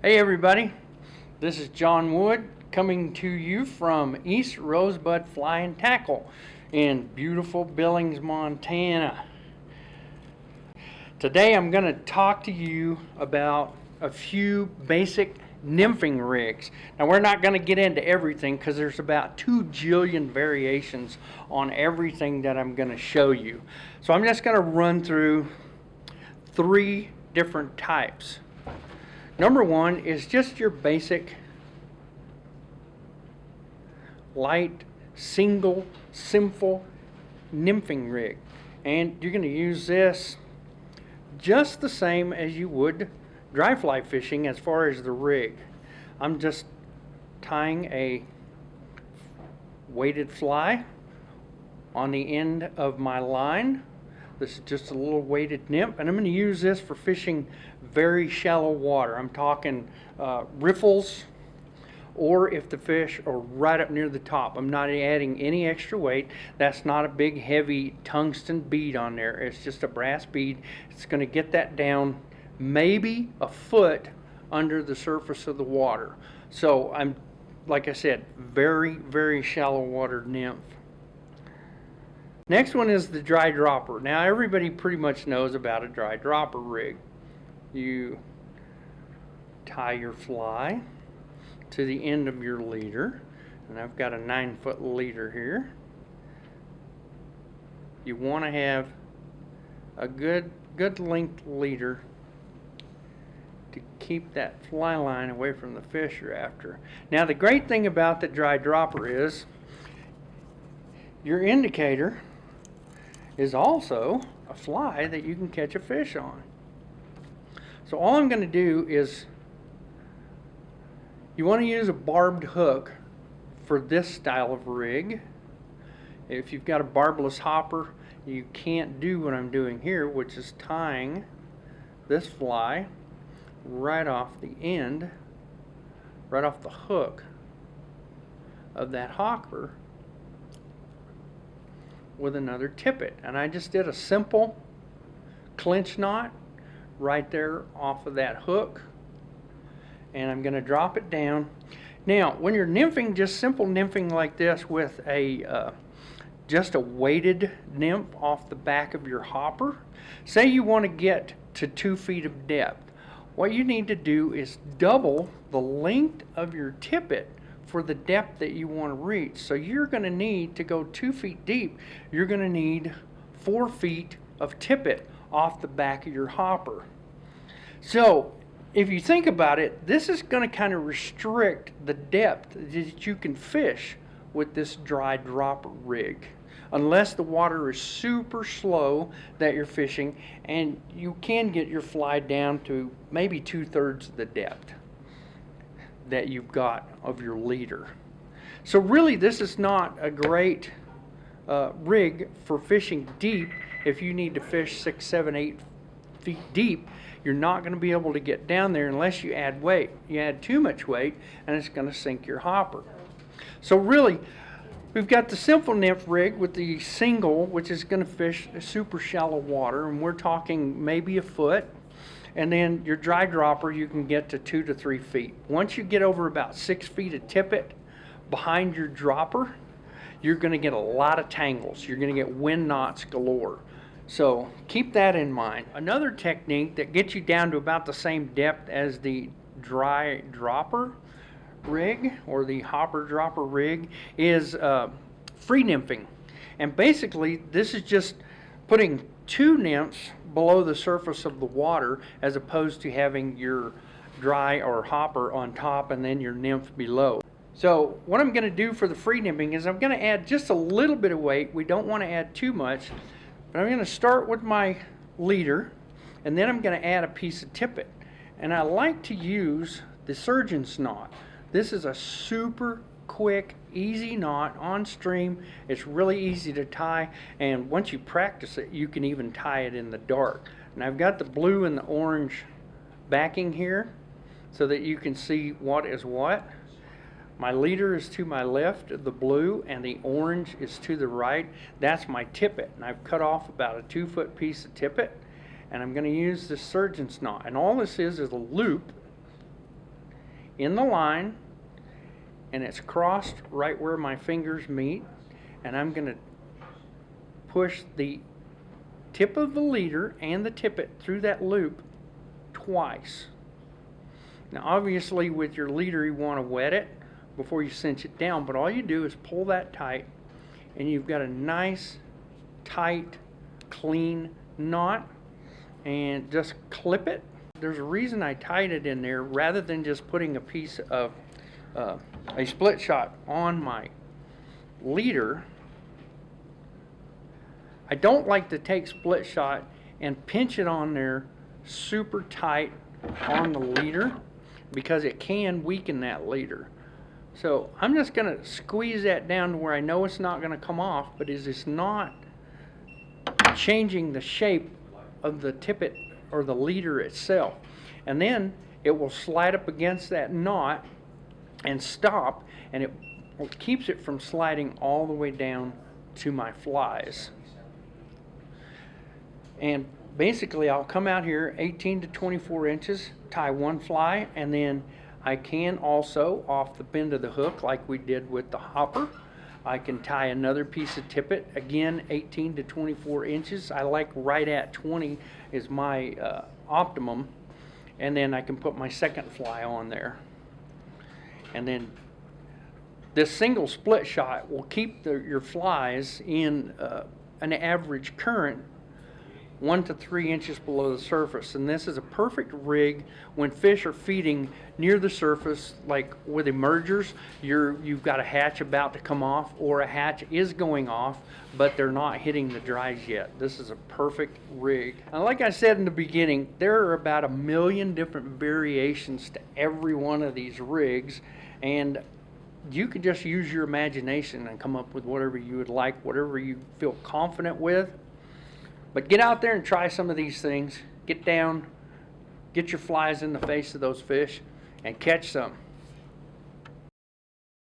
Hey everybody, this is John Wood coming to you from East Rosebud Fly and Tackle in beautiful Billings, Montana. Today I'm going to talk to you about a few basic nymphing rigs. Now we're not going to get into everything because there's about 2 jillion variations on everything that I'm going to show you. So I'm just going to run through 3 different types. Number 1 is just your basic light, single, simple nymphing rig. And you're going to use this just the same as you would dry fly fishing as far as the rig. I'm just tying a weighted fly on the end of my line. This is just a little weighted nymph, and I'm going to use this for fishing very shallow water. I'm talking riffles, or if the fish are right up near the top. I'm not adding any extra weight. That's not a big heavy tungsten bead on there. It's just a brass bead. It's going to get that down maybe a foot under the surface of the water. So I'm, like I said, very shallow water nymph. Next one is the dry dropper. Now everybody pretty much knows about a dry dropper rig. You tie your fly to the end of your leader, and I've got a 9-foot leader here. You want to have a good length leader to keep that fly line away from the fish you're after. Now the great thing about the dry dropper is your indicator is also a fly that you can catch a fish on. So all I'm going to do is, you want to use a barbed hook for this style of rig. If you've got a barbless hopper, you can't do what I'm doing here, which is tying this fly right off the end, right off the hook of that hopper with another tippet. And I just did a simple clinch knot right there off of that hook, and I'm going to drop it down. Now when you're nymphing, just simple nymphing like this with a just a weighted nymph off the back of your hopper, say you want to get to 2 feet of depth, what you need to do is double the length of your tippet for the depth that you want to reach. So you're going to need to go 2 feet deep. You're going to need 4 feet of tippet off the back of your hopper. So if you think about it, this is going to kind of restrict the depth that you can fish with this dry dropper rig, unless the water is super slow that you're fishing, and you can get your fly down to maybe 2/3 of the depth that you've got of your leader. So really this is not a great rig for fishing deep. If you need to fish 6, 7, 8 feet deep, you're not going to be able to get down there unless you add weight. You add too much weight and it's going to sink your hopper. So really we've got the simple nymph rig with the single, which is going to fish super shallow water, and we're talking maybe a foot. And then your dry dropper, you can get to 2 to 3 feet. Once you get over about 6 feet of tippet behind your dropper, you're going to get a lot of tangles. You're going to get wind knots galore. So keep that in mind. Another technique that gets you down to about the same depth as the dry dropper rig or the hopper dropper rig is free nymphing. And basically this is just putting 2 nymphs below the surface of the water, as opposed to having your dry or hopper on top and then your nymph below. So what I'm going to do for the free nymphing is I'm going to add just a little bit of weight. We don't want to add too much, but I'm going to start with my leader, and then I'm going to add a piece of tippet. And I like to use the surgeon's knot. This is a super quick, easy knot on stream. It's really easy to tie, and once you practice it, you can even tie it in the dark. And I've got the blue and the orange backing here so that you can see what is what. My leader is to my left, the blue, and the orange is to the right. That's my tippet, and I've cut off about a 2-foot piece of tippet, and I'm going to use this surgeon's knot. And all this is a loop in the line, and it's crossed right where my fingers meet, and I'm going to push the tip of the leader and the tippet through that loop twice. Now obviously with your leader you want to wet it before you cinch it down, but all you do is pull that tight and you've got a nice tight clean knot, and just clip it. There's a reason I tied it in there rather than just putting a piece of a split shot on my leader. I don't like to take split shot and pinch it on there super tight on the leader because it can weaken that leader. So I'm just going to squeeze that down to where I know it's not going to come off, but it's not changing the shape of the tippet or the leader itself. And then it will slide up against that knot and stop, and it keeps it from sliding all the way down to my flies. And basically I'll come out here 18 to 24 inches, tie one fly, and then I can also, off the bend of the hook like we did with the hopper, I can tie another piece of tippet, again 18 to 24 inches. I like right at 20 is my optimum, and then I can put my second fly on there. And then this single split shot will keep your flies in an average current 1 to 3 inches below the surface. And this is a perfect rig when fish are feeding near the surface, like with emergers. You've got a hatch about to come off, or a hatch is going off, but they're not hitting the dries yet. This is a perfect rig. And like I said in the beginning, there are about 1 million different variations to every one of these rigs, and you can just use your imagination and come up with whatever you would like, whatever you feel confident with. But get out there and try some of these things. Get down, get your flies in the face of those fish, and catch some.